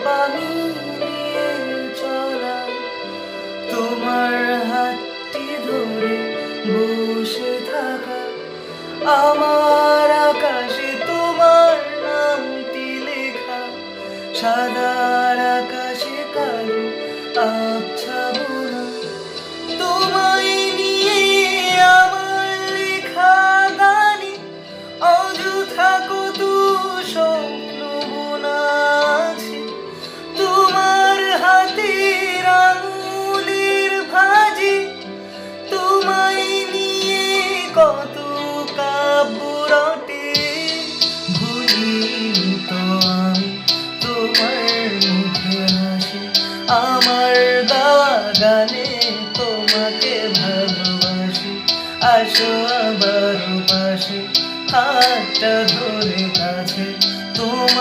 পানি নিয়ে চলা, তোমার হাতটি ধরে বসে থাকা, আমার আকাশে তোমার নামটি লেখা, সাদার আকাশে কালো আবছা বোনা, তোমায় নিয়ে আমার লেখা গানে অযথা কত স্বপ্ন বোনা আছে। তোমার হাতের আঙুলের ভাঁজে তোমায় নিয়ে কত কাব্য রটে। ভুলিনি তো আমি তোমার মুখের হাসি, আমার গাওয়া গানে তোমাকে ভালোবাসি। আসো আবার পাশে, হাতটা ধরে কাছে তোমার।